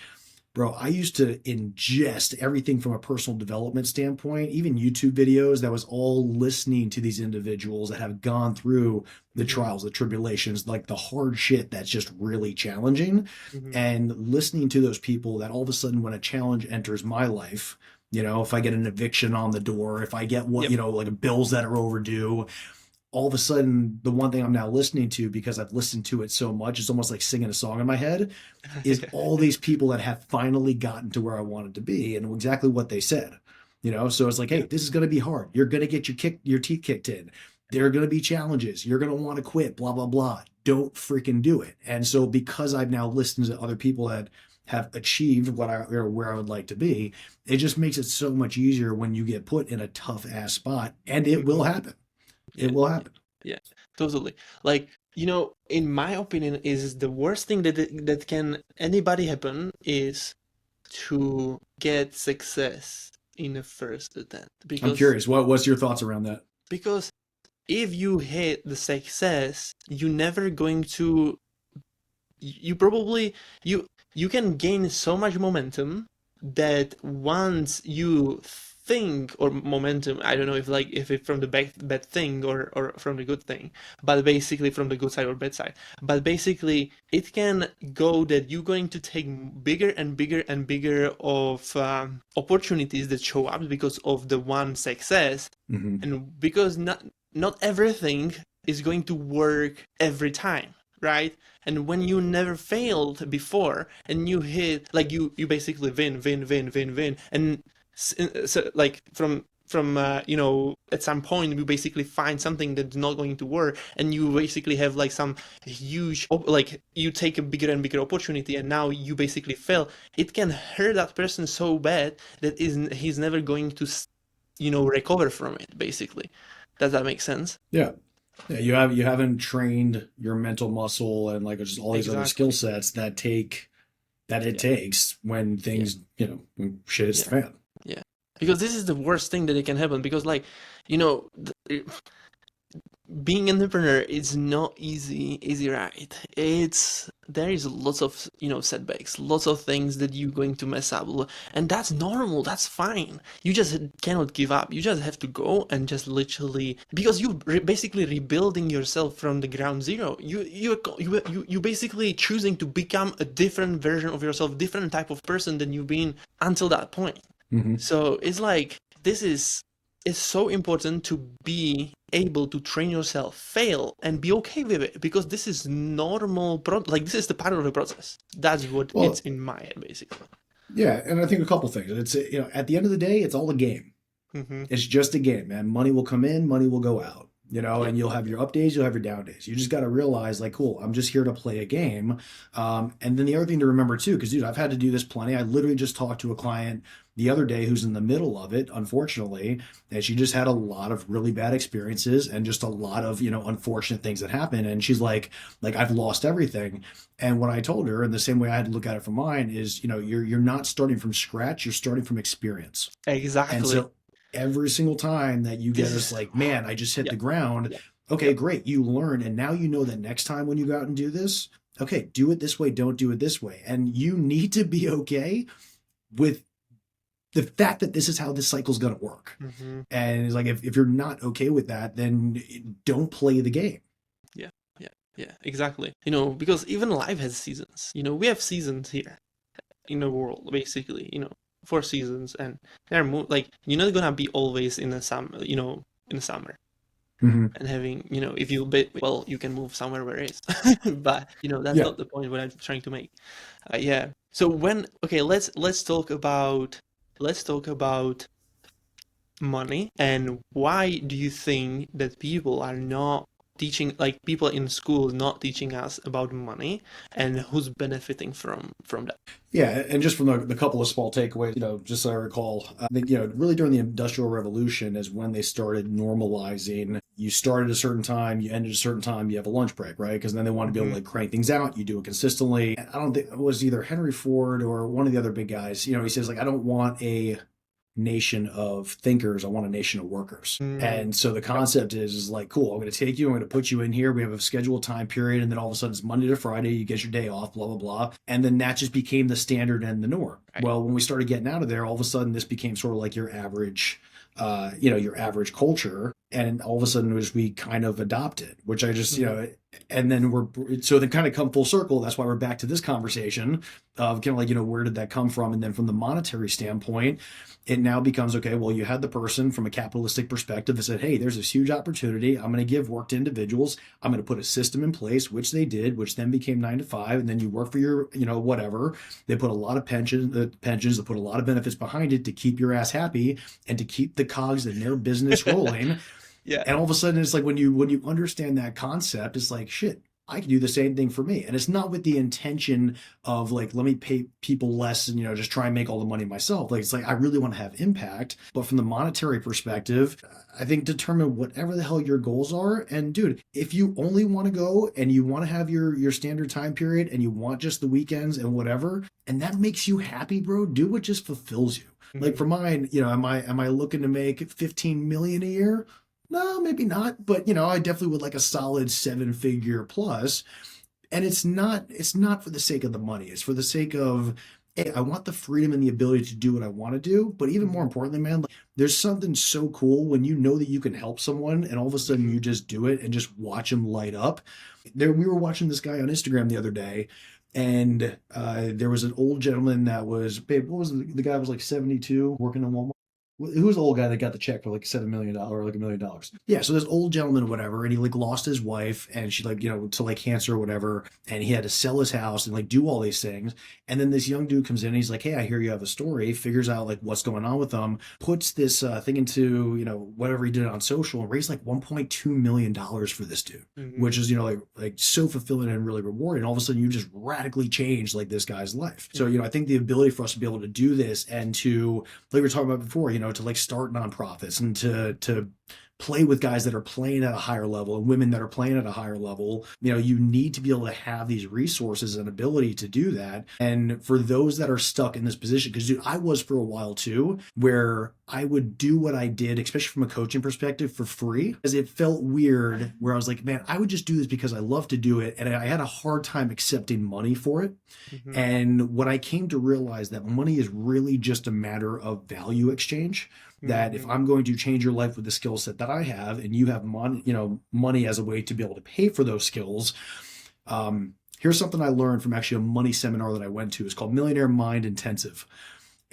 Bro, I used to ingest everything from a personal development standpoint, even YouTube videos that was all listening to these individuals that have gone through the trials, the tribulations, like the hard shit that's just really challenging. And listening to those people that all of a sudden when a challenge enters my life, if I get an eviction on the door, if I get like bills that are overdue, all of a sudden, the one thing I'm now listening to, because I've listened to it so much, it's almost like singing a song in my head, is all these people that have finally gotten to where I wanted to be and exactly what they said. So it's like, hey, this is going to be hard. You're going to get your teeth kicked in. There are going to be challenges. You're going to want to quit, blah, blah, blah. Don't freaking do it. And so because I've now listened to other people that have achieved where I would like to be, it just makes it so much easier when you get put in a tough ass spot, and it will happen. It will happen. Yeah, totally. Like, in my opinion, is the worst thing that can anybody happen is to get success in the first attempt. Because I'm curious, what's your thoughts around that? Because if you hit the success, you're never going to, you probably, you can gain so much momentum that once you think, or momentum, I don't know if it's from the bad thing or from the good thing, but basically from the good side or bad side, but basically it can go that you're going to take bigger and bigger and bigger of opportunities that show up because of the one success. And because not everything is going to work every time, right? And when you never failed before and you hit, like you basically win, and so like from at some point you basically find something that's not going to work, and you basically have like some huge, like you take a bigger and bigger opportunity and now you basically fail. It can hurt that person so bad that he's never going to recover from it, basically. Does that make sense? Yeah, you haven't trained your mental muscle and like just all these other skill sets that it takes when things when shit hits the fan. Yeah, because this is the worst thing that it can happen, because like being an entrepreneur is not easy, right? There is lots of setbacks, lots of things that you're going to mess up, and that's normal, that's fine. You just cannot give up. You just have to go and just literally, because you're basically rebuilding yourself from the ground zero. You basically choosing to become a different version of yourself, different type of person than you've been until that point. So it's like it's so important to be able to train yourself, fail, and be okay with it, because this is normal. This is the part of the process. That's what it's in my head, basically. Yeah, and I think a couple things. It's at the end of the day, it's all a game. It's just a game, man. Money will come in, money will go out. And you'll have your up days, you'll have your down days. You just got to realize, like, cool, I'm just here to play a game. And then the other thing to remember too, because dude, I've had to do this plenty. I literally just talked to a client the other day who's in the middle of it, unfortunately, and she just had a lot of really bad experiences and just a lot of, unfortunate things that happen. And she's like, I've lost everything. And what I told her, in the same way I had to look at it from mine, is, you're not starting from scratch, you're starting from experience. Exactly. And so every single time that you get this like, man, I just hit the ground. Okay, great. You learn. And now you know that next time when you go out and do this, okay, do it this way. Don't do it this way. And you need to be okay with the fact that this is how this cycle is going to work. And it's like, if you're not okay with that, then don't play the game. Yeah, exactly. Because even life has seasons. We have seasons here in the world, basically, 4 seasons, and they're you're not gonna be always in the summer, in the summer. And having, if you you can move somewhere where it is, but that's not the point what I'm trying to make. So let's talk about money, and why do you think that people are not teaching, like people in school not teaching us about money and who's benefiting from that. Yeah, and just from the couple of small takeaways, just so I recall, I think, really during the Industrial Revolution is when they started normalizing. You start at a certain time, you end at a certain time, you have a lunch break, right? Because then they want to be able to like crank things out. You do it consistently. I don't think it was either Henry Ford or one of the other big guys. He says like, I don't want a nation of thinkers. I want a nation of workers. And so the concept is like, cool, I'm going to take you, I'm going to put you in here. We have a scheduled time period. And then all of a sudden it's Monday to Friday, you get your day off, blah, blah, blah. And then that just became the standard and the norm. Right. Well, when we started getting out of there, all of a sudden this became sort of like your average, your average culture. And all of a sudden we kind of adopted, which I just, and then so they kind of come full circle. That's why we're back to this conversation of kind of like, where did that come from? And then from the monetary standpoint, it now becomes, okay, well, you had the person from a capitalistic perspective that said, hey, there's this huge opportunity. I'm going to give work to individuals. I'm going to put a system in place, which they did, which then became 9 to 5. And then you work for your, whatever. They put a lot of pensions, they put a lot of benefits behind it to keep your ass happy and to keep the cogs in their business rolling. Yeah. And all of a sudden it's like when you understand that concept, it's like, shit, I can do the same thing for me. And it's not with the intention of like, let me pay people less and, just try and make all the money myself. Like, it's like, I really want to have impact. But from the monetary perspective, I think determine whatever the hell your goals are. And dude, if you only want to go and you want to have your standard time period and you want just the weekends and whatever, and that makes you happy, bro, do what just fulfills you. Like for mine, am I looking to make 15 million a year? No, maybe not. But, I definitely would like a solid 7-figure plus. And it's not for the sake of the money. It's for the sake of, hey, I want the freedom and the ability to do what I want to do. But even more importantly, man, like, there's something so cool when you know that you can help someone and all of a sudden you just do it and just watch them light up. We were watching this guy on Instagram the other day. And there was an old gentleman that was, babe, what was the guy was like 72 working in Walmart? Who was the old guy that got the check for like $7 million or like $1 million? Yeah, so this old gentleman, whatever, and he like lost his wife and she like, to like cancer or whatever, and he had to sell his house and like do all these things. And then this young dude comes in and he's like, hey, I hear you have a story, figures out like what's going on with them, puts this thing into, whatever he did on social and raised like $1.2 million for this dude, which is, like so fulfilling and really rewarding. All of a sudden you just radically changed like this guy's life. So, I think the ability for us to be able to do this and to, like we were talking about before, to like start nonprofits and to play with guys that are playing at a higher level and women that are playing at a higher level, you need to be able to have these resources and ability to do that. And for those that are stuck in this position, because dude, I was for a while too, where I would do what I did, especially from a coaching perspective, for free, because it felt weird where I was like, man, I would just do this because I love to do it. And I had a hard time accepting money for it. And when I came to realize that money is really just a matter of value exchange, that if I'm going to change your life with the skill set that I have and you have money as a way to be able to pay for those skills. Here's something I learned from actually a money seminar that I went to. It's called Millionaire Mind Intensive.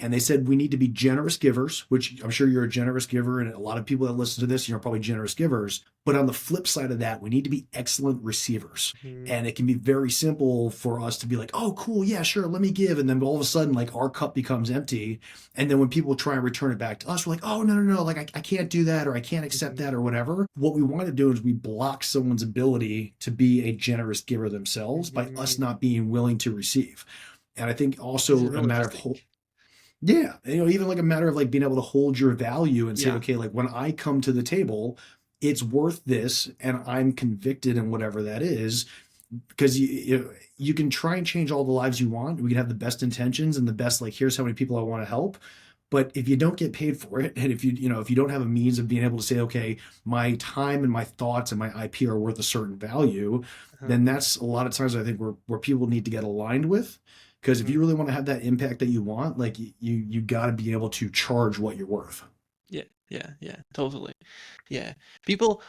And they said we need to be generous givers, which I'm sure you're a generous giver. And a lot of people that listen to this, you're probably generous givers. But on the flip side of that, we need to be excellent receivers. And it can be very simple for us to be like, oh, cool. Yeah, sure. Let me give. And then all of a sudden, like our cup becomes empty. And then when people try and return it back to us, we're like, oh, no. Like I can't do that, or I can't accept that, or whatever. What we want to do is we block someone's ability to be a generous giver themselves by us not being willing to receive. And I think also a matter of yeah. Even like a matter of like being able to hold your value and say, okay, like when I come to the table, it's worth this and I'm convicted in whatever that is, because you can try and change all the lives you want. We can have the best intentions and the best, like, here's how many people I want to help. But if you don't get paid for it, and if you don't have a means of being able to say, okay, my time and my thoughts and my IP are worth a certain value, then that's a lot of times I think where people need to get aligned with. Because if you really want to have that impact that you want, like you got to be able to charge what you're worth. Yeah, totally. Yeah. People,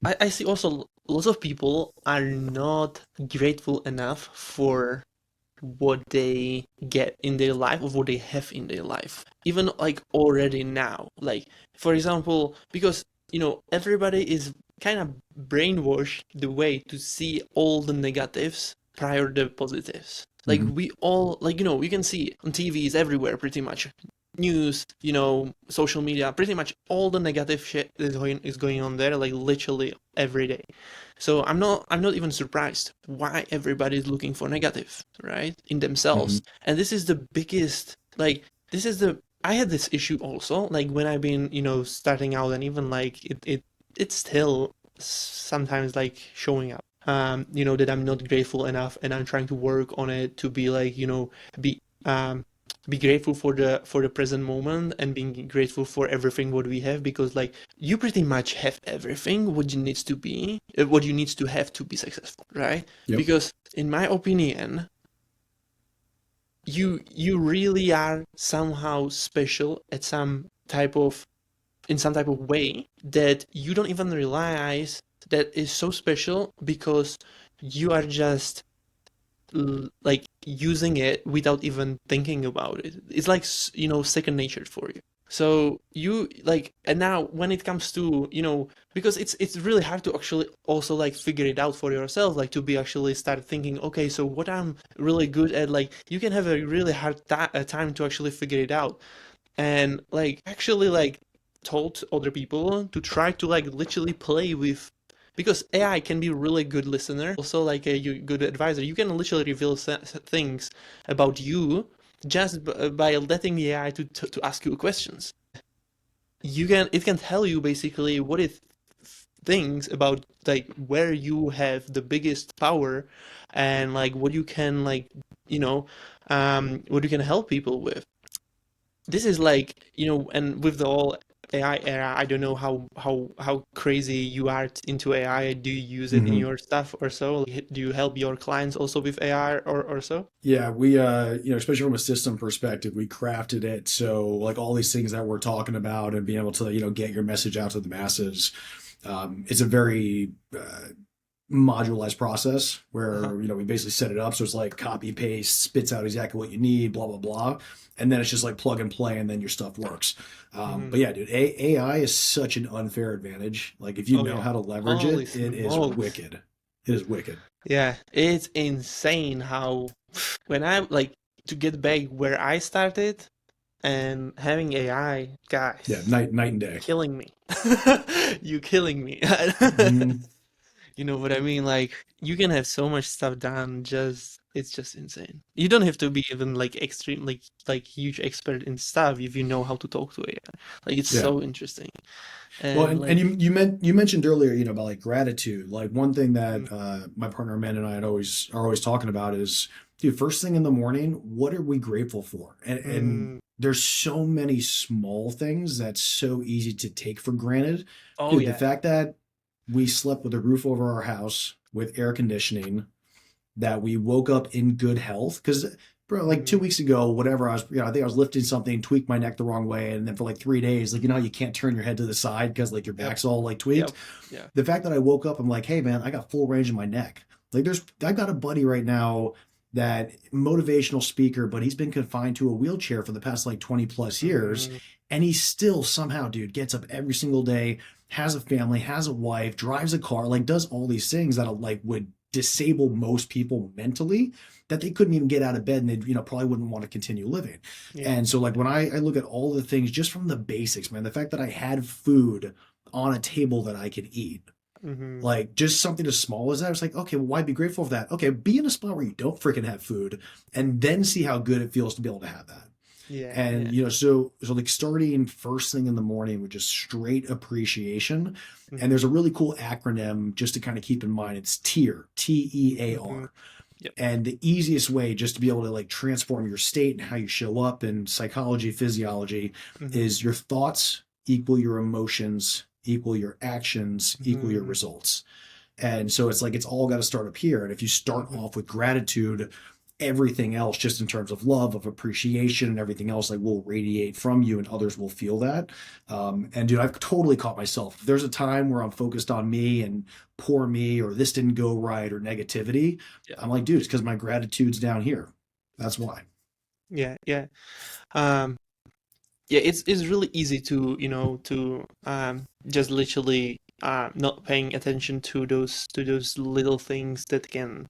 I see also lots of people are not grateful enough for what they get in their life or what they have in their life. Even like already now. Like, for example, because, everybody is kind of brainwashed the way to see all the negatives prior to the positives. Like we all, like, you can see on TVs everywhere pretty much. news, social media, pretty much all the negative shit is going on there, like literally every day. So I'm not even surprised why everybody is looking for negative, right, in themselves. Hmm. And this is the biggest, like, this is the I had this issue also, like when I've been, starting out, and even like it's still sometimes like showing up. That I'm not grateful enough, and I'm trying to work on it to be like, be um be grateful for the present moment, and being grateful for everything what we have, because like you pretty much have everything what you needs to be, what you needs to have to be successful, right? Yep. Because in my opinion, you really are somehow special at in some type of way that you don't even realize that is so special, because you are just like using it without even thinking about it. It's like, second nature for you. So you like, and now when it comes to, because it's really hard to actually also like figure it out for yourself, like to be actually start thinking, okay, so what I'm really good at, like you can have a really hard time to actually figure it out. And like actually like told other people to try to like literally play with, because AI can be a really good listener, also like a good advisor. You can literally reveal things about you just by letting the AI to ask you questions. It can tell you basically what it thinks about, like where you have the biggest power, and like what you can like, you know what you can help people with. This is like, and with the whole AI era, I don't know how crazy you are into AI. Do you use it in Hmm. your stuff or so? Do you help your clients also with AI or so? Yeah, we especially from a system perspective, we crafted it so like all these things that we're talking about and being able to, get your message out to the masses. It's a very modularized process Uh-huh. where, we basically set it up so it's like copy paste, spits out exactly what you need, blah blah blah, and then it's just like plug and play, and then your stuff works. Hmm. But yeah, dude, AI is such an unfair advantage. Like if you Oh know yeah. how to leverage Holy it, it is smokes. wicked. It is wicked. Yeah, it's insane how when I like to get back where I started and having AI, Yeah, guys, night and day. killing me. You killing me. Hmm. You know what I mean? Like you can have so much stuff done, just it's just insane. You don't have to be even like extreme, like huge expert in stuff if you know how to talk to AI. Like it's Yeah. so interesting. Well, And and like you mentioned earlier, about like gratitude. Like one thing mm, that my partner Amanda and I are always talking about is, dude, first thing in the morning, what are we grateful for? And mm, there's so many small things that's so easy to take for granted, oh dude. The yeah. fact that we slept with a roof over our house with air conditioning, that we woke up in good health. Because, bro, like Hmm. 2 weeks ago, whatever, I think I was lifting something, tweaked my neck the wrong way. And then for like 3 days, like, how you can't turn your head to the side because like your Yep. back's all like tweaked. Yep. Yeah. The fact that I woke up, I'm like, hey, man, I got full range in my neck. Like, I've got a buddy right now that motivational speaker, but he's been confined to a wheelchair for the past like 20 plus years. Mm, And he still somehow, dude, gets up every single day, has a family, has a wife, drives a car, like does all these things that like would disable most people mentally, that they couldn't even get out of bed, and they probably wouldn't want to continue living. yeah. And so like when I look at all the things just from the basics, man, the fact that I had food on a table that I could eat, Hmm. like just something as small as that. It's like, okay, well, why be grateful for that? Okay, be in a spot where you don't freaking have food, and then see how good it feels to be able to have that. Yeah. And Yeah. so like starting first thing in the morning with just straight appreciation. And Hmm. there's a really cool acronym just to kind of keep in mind. It's TEAR, Hmm. TEAR. Yep. And the easiest way just to be able to like transform your state and how you show up in psychology, physiology, Hmm. is your thoughts equal your emotions, equal your actions, equal your Hmm. results. And so it's like it's all got to start up here. And if you start Hmm. off with gratitude, everything else, just in terms of love, of appreciation, and everything else, like will radiate from you, and others will feel that. And dude, I've totally caught myself. If there's a time where I'm focused on me and poor me, or this didn't go right, or negativity, Yeah. I'm like, dude, it's because my gratitude's down here. That's why. Yeah. Yeah. Um, yeah, it's really easy to, to just literally not paying attention to those little things that can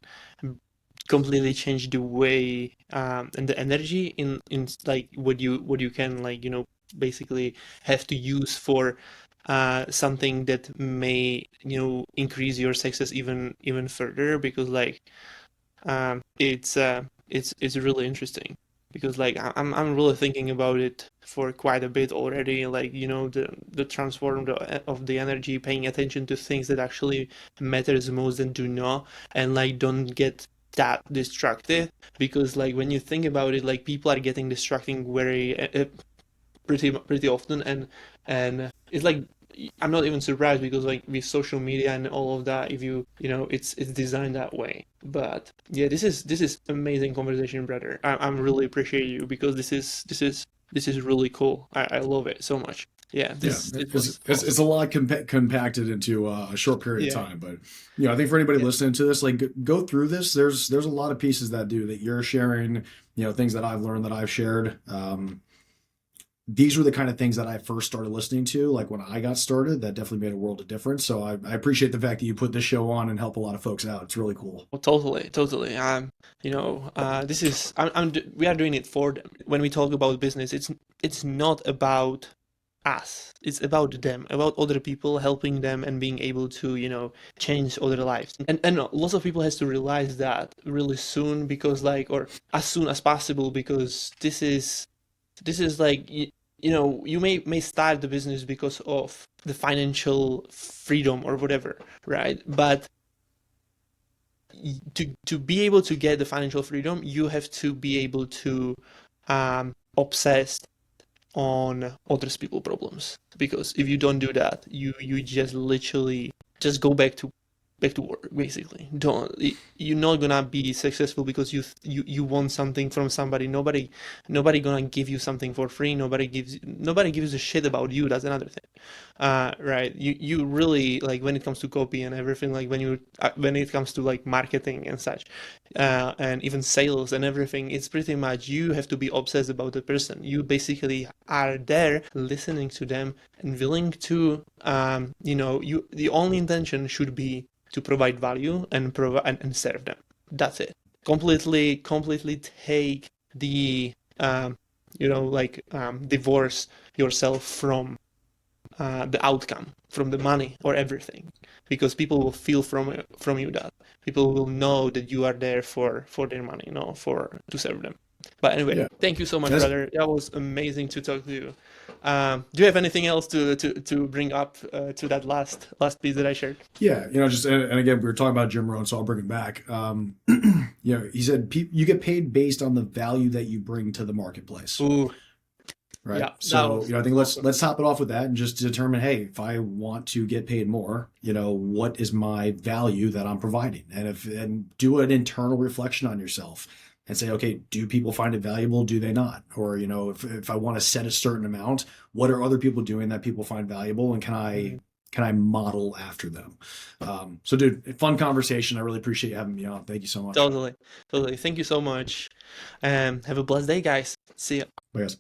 completely change the way and the energy in like what you can like basically have to use for something that may increase your success even further, because like it's really interesting, because like I'm really thinking about it for quite a bit already, like the transform of the energy, paying attention to things that actually matters most and do not, and like don't get that distracted, because like when you think about it, like people are getting distracting very pretty often, and it's like I'm not even surprised, because like with social media and all of that, if it's designed that way. But yeah, this is amazing conversation, brother. I'm really appreciate you, because this is really cool. I love it so much. Yeah, Yeah, it was it's awesome. a lot compacted into a short period of Yeah, time. But I think for anybody yeah, listening to this, like go through this. There's a lot of pieces that you're sharing. Things that I've learned, that I've shared. These were the kind of things that I first started listening to, like when I got started. That definitely made a world of difference. So I appreciate the fact that you put this show on and help a lot of folks out. It's really cool. well, totally, totally. This is we are doing it for them. When we talk about business, it's not about us. It's about them, about other people, helping them and being able to, change other lives. And lots of people has to realize that really soon, because like, or as soon as possible, because this is like, you may start the business because of the financial freedom or whatever, right? But to be able to get the financial freedom, you have to be able to obsess on others people problems, because if you don't do that, you just literally just go back to work, basically. Don't You're not gonna be successful because you want something from somebody. Nobody gonna give you something for free. Nobody gives a shit about you. That's another thing. Right, you really, like, when it comes to copy and everything, like when it comes to like marketing and such, and even sales and everything, it's pretty much you have to be obsessed about the person. You basically are there listening to them and willing to, the only intention should be to provide value and provide and serve them. That's it. Completely take the, divorce yourself from the outcome, from the money or everything, because people will feel from you that people will know that you are there for their money, for to serve them. But anyway, Yeah. thank you so much, That's brother. That was amazing to talk to you. Do you have anything else to bring up to that last piece that I shared? Yeah, just and again, we were talking about Jim Rohn, so I'll bring it back. He said you get paid based on the value that you bring to the marketplace, Ooh, right? yeah, that So, was I think let's awesome. top it off with that and just determine, hey, if I want to get paid more, what is my value that I'm providing, and do an internal reflection on yourself and say, okay, do people find it valuable? Do they not? Or if I want to set a certain amount, what are other people doing that people find valuable, and Mhm. can I model after them? So, dude, fun conversation. I really appreciate you having me on. Thank you so much. Totally, totally. Thank you so much, and have a blessed day, guys. See ya. Bye, guys.